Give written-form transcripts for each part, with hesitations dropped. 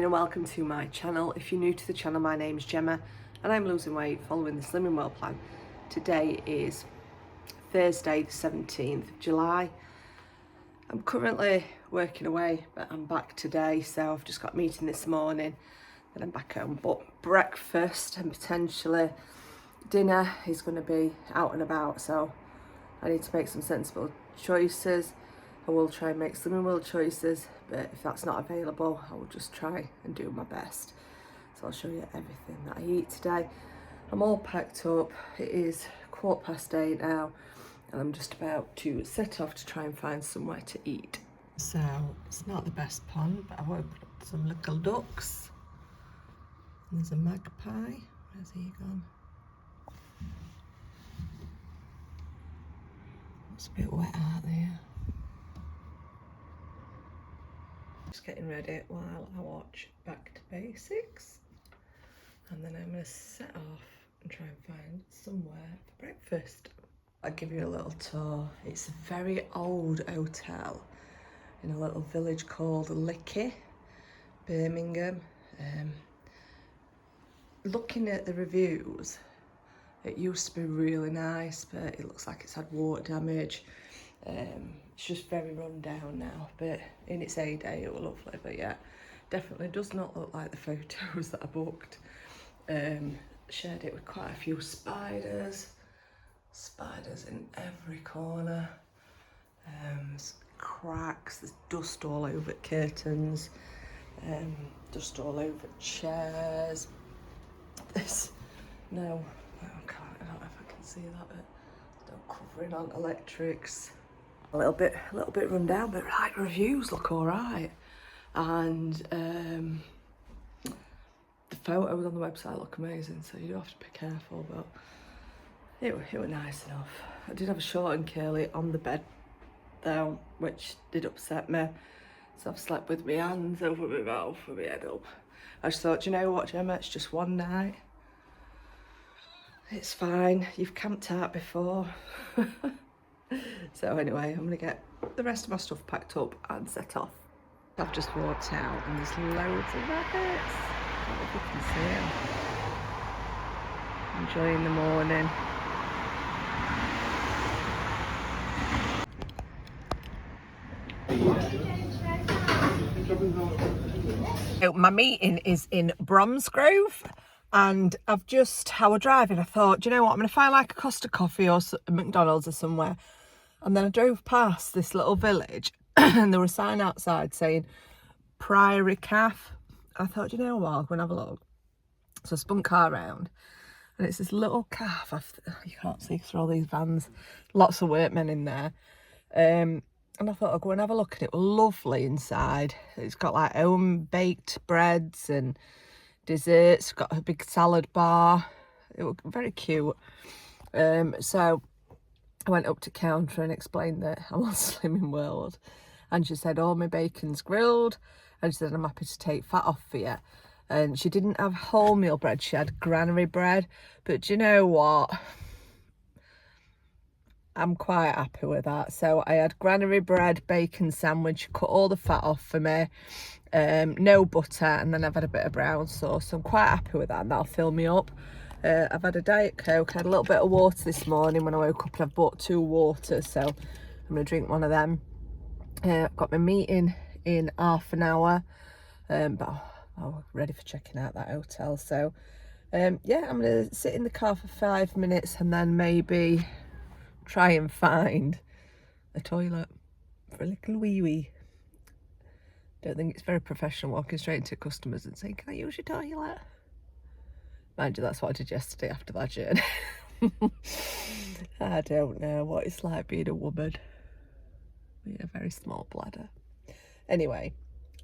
and welcome to my channel. If you're new to the channel, my name's Gemma and I'm losing weight following the Slimming World plan. Today is Thursday the 17th of July. I'm currently working away, but I'm back today, so I've just got a meeting this morning, then I'm back home. But breakfast and potentially dinner is going to be out and about, so I need to make some sensible choices. I will try and make Slimming World choices, but if that's not available, I will just try and do my best. So I'll show you everything that I eat today. I'm all packed up. It is 8:15 now, and I'm just about to set off to try and find somewhere to eat. So it's not the best pond, but I woke up some little ducks. And there's a magpie. Where's he gone? It's a bit wet out there. Just getting ready while I watch Back to Basics, and then I'm going to set off and try and find somewhere for breakfast. I'll give you a little tour. It's a very old hotel in a little village called Lickey, Birmingham. Looking at the reviews, it used to be really nice, but it looks like it's had water damage. It's just very run down now, but in its heyday it was lovely. But yeah, definitely does not look like the photos that I booked. Shared it with quite a few spiders in every corner. There's cracks, there's dust all over curtains, dust all over chairs. There's I don't know if I can see that, but still covering on electrics. A little bit run down, but right, reviews look all right, and the photos on the website look amazing, so you do have to be careful, but it was nice enough. I did have a short and curly on the bed though, which did upset me, so I've slept with my hands over my mouth with my head up. I just thought, you know what, Gemma, it's just one night. It's fine, you've camped out before. So anyway, I'm gonna get the rest of my stuff packed up and set off. I've just walked out and there's loads of rabbits. I don't know if you can see them. Enjoying the morning. So my meeting is in Bromsgrove, and I was driving, I thought, do you know what, I'm going to find like a Costa Coffee or a McDonald's or somewhere. And then I drove past this little village and there was a sign outside saying Priory Calf. I thought, you know what, I'll go and have a look. So I spun car around and it's this little calf. You can't see through all these vans, lots of workmen in there. And I thought I'll go and have a look, and it was lovely inside. It's got like home baked breads and desserts, got a big salad bar. It was very cute. So I went up to counter and explained that I'm on Slimming World, and she said, oh, my bacon's grilled, and she said, I'm happy to take fat off for you. And she didn't have wholemeal bread, she had granary bread, but do you know what, I'm quite happy with that. So I had granary bread, bacon sandwich, cut all the fat off for me, no butter, and then I've had a bit of brown sauce. So I'm quite happy with that, and that'll fill me up. I've had a Diet Coke, I had a little bit of water this morning when I woke up, and I've bought 2 waters, so I'm going to drink one of them. I've got my meeting in half an hour, but I'm ready for checking out that hotel. So yeah, I'm going to sit in the car for 5 minutes and then maybe try and find a toilet for a little wee. Don't think it's very professional walking straight into customers and saying, can I use your toilet? Mind you, that's what I did yesterday after that journey. I don't know what it's like being a woman with a very small bladder. Anyway,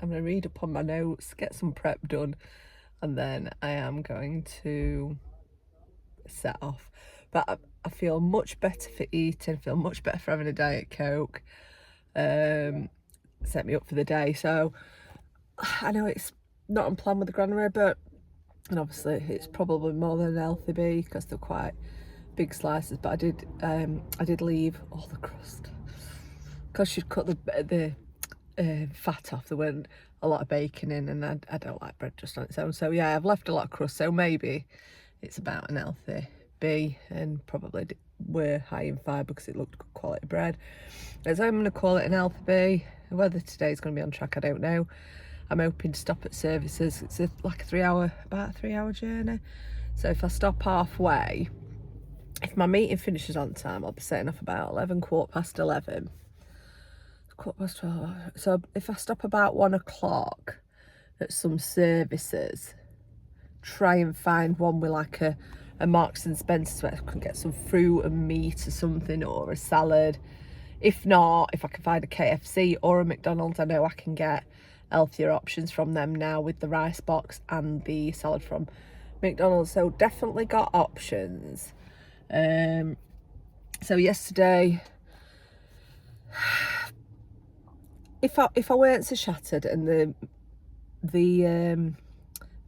I'm going to read up on my notes, get some prep done, and then I am going to set off. But I feel much better for eating, feel much better for having a Diet Coke. Set me up for the day. So I know it's not on plan with the granary, but and obviously it's probably more than a healthy bee because they're quite big slices. But I did leave all the crust because she'd cut the fat off. There weren't a lot of bacon in, and I don't like bread just on its own. So yeah, I've left a lot of crust, so maybe it's about an healthy B, and probably were high in fibre because it looked good quality bread. As I'm going to call it an healthy B. Whether today's going to be on track, I don't know. I'm hoping to stop at services. It's like about a 3 hour journey. So if I stop halfway, if my meeting finishes on time, I'll be setting off about 11, quarter past 11. Quarter past 12. So if I stop about 1 o'clock at some services, try and find one with like a Marks and Spencer's where I can get some fruit and meat or something, or a salad. If not, if I can find a KFC or a McDonald's, I know I can get healthier options from them now with the rice box and the salad from McDonald's. So definitely got options. So yesterday, if I weren't so shattered and the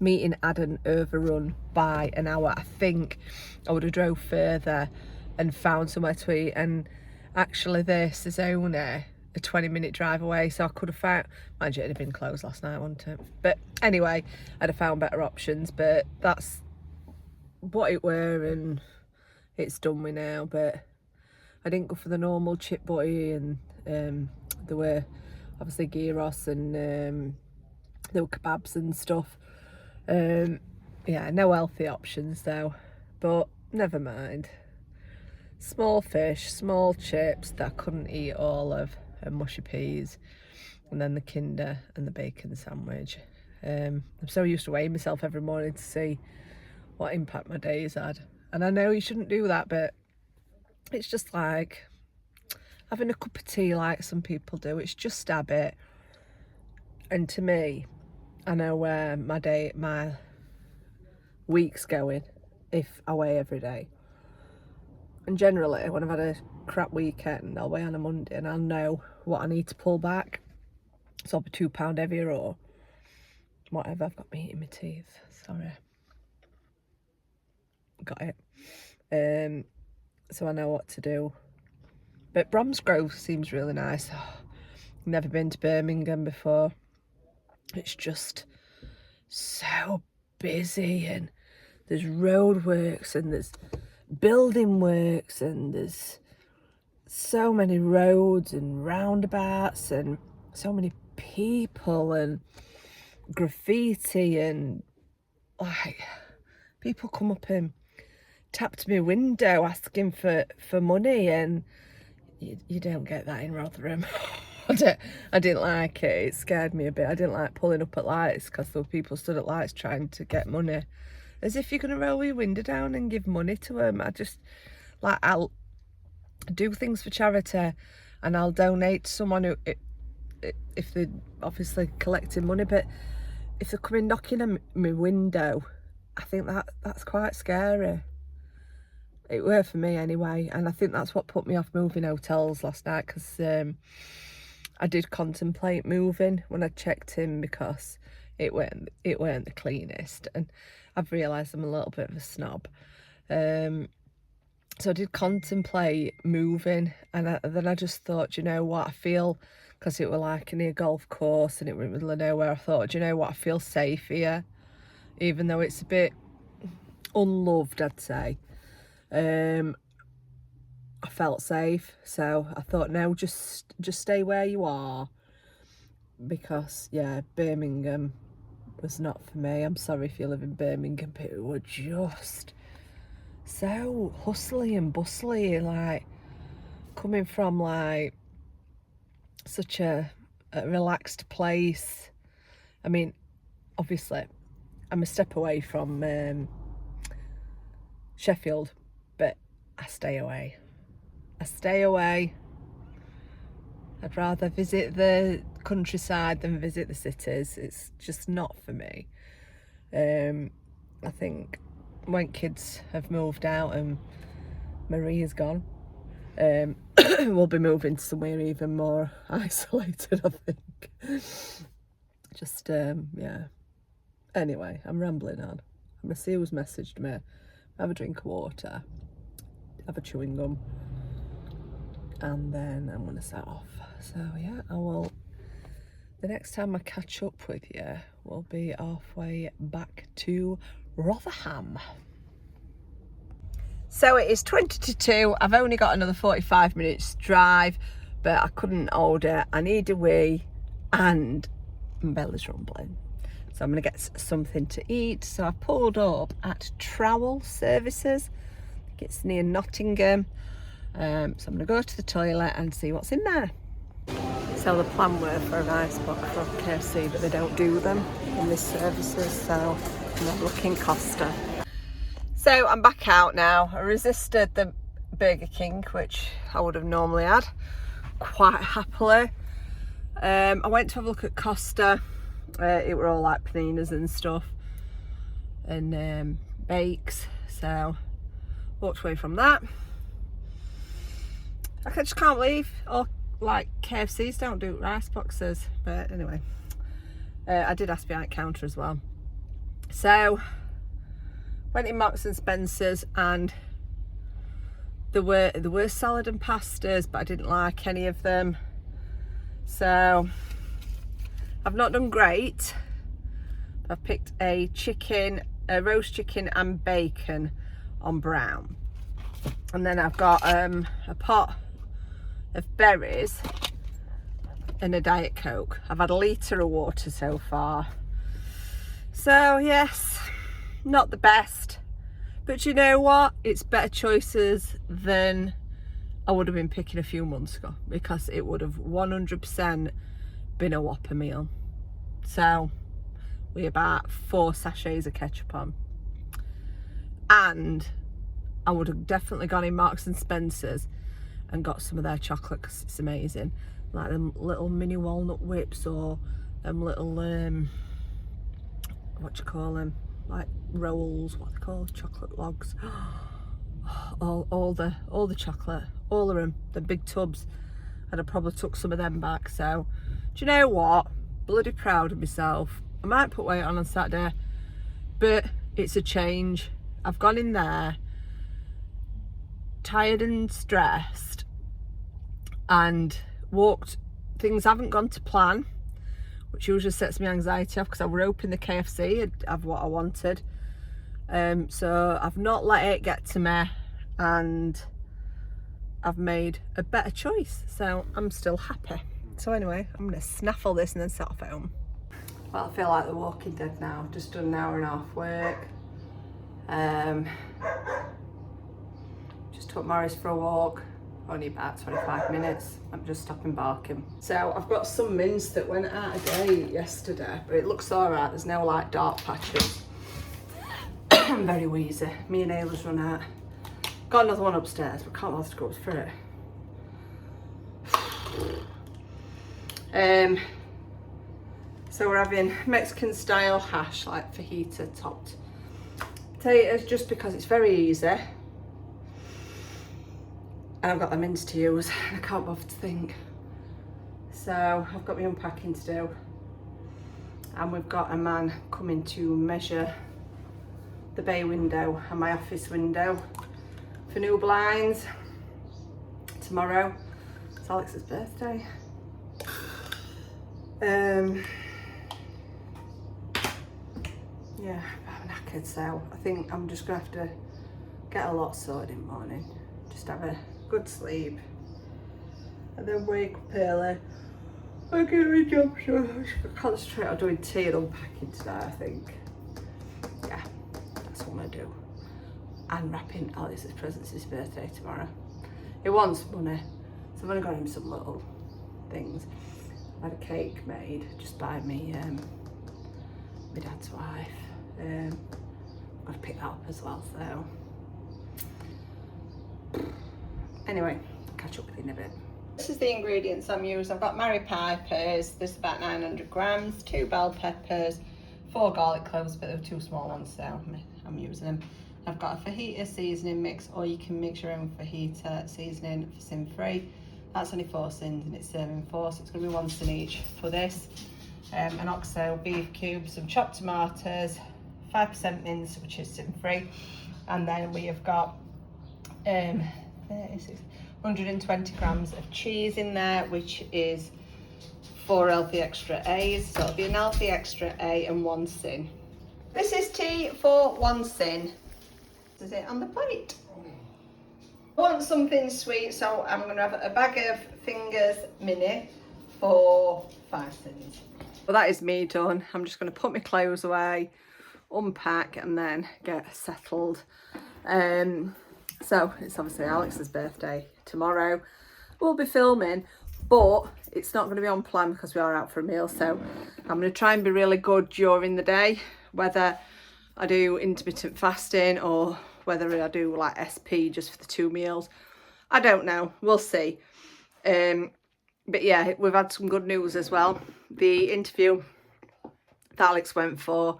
meeting hadn't overrun by an hour, I think I would have drove further and found somewhere to eat. And actually this is only a 20-minute drive away, so I could have found, mind you, it'd have been closed last night, wouldn't it? But anyway, I'd have found better options, but that's what it were, and it's done with now. But I didn't go for the normal chip butty, and there were obviously gyros, and there were kebabs and stuff. Yeah, no healthy options though, but never mind. Small fish, small chips that I couldn't eat all of, and mushy peas, and then the Kinder and the bacon sandwich. I'm so used to weighing myself every morning to see what impact my days had. And I know you shouldn't do that, but it's just like having a cup of tea like some people do. It's just habit. And to me, I know where my week's going if I weigh every day. And generally, when I've had a crap weekend, I'll weigh on a Monday and I'll know what I need to pull back. So I'll be £2 heavier or whatever. I've got meat in my teeth. Sorry. Got it. So I know what to do. But Bromsgrove seems really nice. Oh, never been to Birmingham before. It's just so busy, and there's roadworks and there's building works, and there's so many roads and roundabouts and so many people and graffiti, and like people come up and tap to my window asking for money, and you don't get that in Rotherham. I didn't like it. It scared me a bit. I didn't like pulling up at lights because there were people stood at lights trying to get money, as if you're going to roll your window down and give money to them. I just, like, I'll do things for charity and I'll donate to someone who, if they're obviously collecting money, but if they're coming knocking on my window, I think that's quite scary. It were for me anyway, and I think that's what put me off moving hotels last night, because I did contemplate moving when I checked in because it weren't the cleanest, and I've realised I'm a little bit of a snob. So I did contemplate moving, and then I just thought, you know what, I feel, because it were like near a golf course and it were in the middle of nowhere, I thought, you know what, I feel safe here, even though it's a bit unloved, I'd say. I felt safe, so I thought, no, just stay where you are, because yeah, Birmingham was not for me. I'm sorry if you live in Birmingham, but it were just so hustly and bustly, like coming from like such a relaxed place. I mean, obviously I'm a step away from Sheffield, but I stay away. I'd rather visit the countryside than visit the cities. It's just not for me. I think when kids have moved out and Maria's gone, we'll be moving to somewhere even more isolated, I think. Just, yeah. Anyway, I'm rambling on. I'm gonna see who's messaged me. Have a drink of water, have a chewing gum, and then I'm gonna set off. So yeah, I will the next time I catch up with you, we'll be halfway back to Rotherham. So it is 20 to 2. I've only got another 45 minutes drive, but I couldn't hold it. I need a wee and my belly's rumbling. So I'm going to get something to eat. So I've pulled up at Trowel Services. I think it's near Nottingham. So I'm going to go to the toilet and see what's in there. So the plan were for an ice box from KFC, but they don't do them in this services. So I'm looking Costa. So I'm back out now. I resisted the Burger King, which I would have normally had quite happily. I went to have a look at Costa. It were all like paninas and stuff and bakes. So walked away from that. I just can't believe like KFCs don't do rice boxes. But anyway, I did ask behind the counter as well. So went in Marks and Spencer's, and there were salad and pastas, but I didn't like any of them. So I've not done great. I've picked a roast chicken and bacon on brown. And then I've got a pot of berries and a Diet Coke. I've had a litre of water so far. So yes, not the best, but you know what, it's better choices than I would have been picking a few months ago, because it would have 100% been a Whopper meal. So we about 4 sachets of ketchup on, and I would have definitely gone in Marks and Spencer's and got some of their chocolate, because it's amazing, like them little mini walnut whips, or them little what do you call them, like rolls, what they call, chocolate logs. all the chocolate, all of them, the big tubs. And I probably took some of them back. So do you know what, bloody proud of myself. I might put weight on Saturday, but it's a change. I've gone in there tired and stressed and walked, things haven't gone to plan, which usually sets me anxiety off, because I were hoping the KFC would have what I wanted. So I've not let it get to me, and I've made a better choice. So I'm still happy. So anyway, I'm going to snaffle this and then set off home. Well, I feel like The Walking Dead now. I've just done an hour and a half work. Just took Morris for a walk. Only about 25 minutes. I'm just stopping barking. So I've got some mince that went out of date yesterday, but it looks alright. There's no like dark patches. I'm very wheezy. Me and Ayla's run out. Got another one upstairs, but can't bother to go up for it. So we're having Mexican style hash, like fajita topped potatoes, just because it's very easy. And I've got the mince to use, and I can't bother to think. So I've got my unpacking to do. And we've got a man coming to measure the bay window and my office window for new blinds tomorrow. It's Alex's birthday. Yeah, I'm knackered, so I think I'm just gonna have to get a lot sorted in the morning. Just have a good sleep and then wake up early and get my job done. I should concentrate on doing tea and unpacking today, I think. Yeah, that's what I'm gonna do. And wrapping Alex's presents, his birthday tomorrow. He wants money, so I've only got him some little things. I had a cake made just by me, my dad's wife. I've got to pick that up as well, so. Anyway, I'll catch up with you in a bit. This is the ingredients I'm using. I've got Mary Piper's, this is about 900 grams, 2 bell peppers, 4 garlic cloves, but they're 2 small ones, so I'm using them. I've got a fajita seasoning mix, or you can mix your own fajita seasoning for sin free. That's only 4 sins and it's serving 4, so it's going to be 1 sin each for this. An oxtail beef cube, some chopped tomatoes, 5% mince, which is sin free, and then we have got 120 grams of cheese in there, which is 4 healthy extra A's. So it'll be an healthy extra A and 1 sin. This is tea for 1 sin. This is it on the plate. I want something sweet, so I'm going to have a bag of Fingers Mini for 5 sins. Well, that is me done. I'm just going to put my clothes away, unpack, and then get settled. So it's obviously Alex's birthday tomorrow. We'll be filming, but it's not going to be on plan because we are out for a meal. So I'm going to try and be really good during the day, whether I do intermittent fasting or whether I do like SP just for the 2 meals. I don't know. We'll see. But yeah, we've had some good news as well. The interview that Alex went for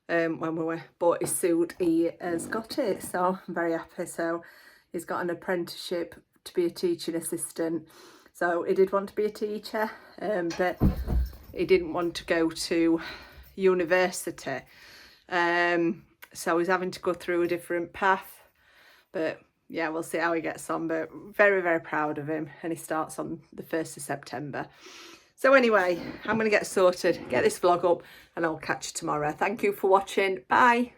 when we bought his suit, he has got it. So I'm very happy. So he's got an apprenticeship to be a teaching assistant. So he did want to be a teacher, but he didn't want to go to university. So he's having to go through a different path. But yeah, we'll see how he gets on. But very, very proud of him. And he starts on the 1st of September. So anyway, I'm going to get sorted, get this vlog up, and I'll catch you tomorrow. Thank you for watching. Bye.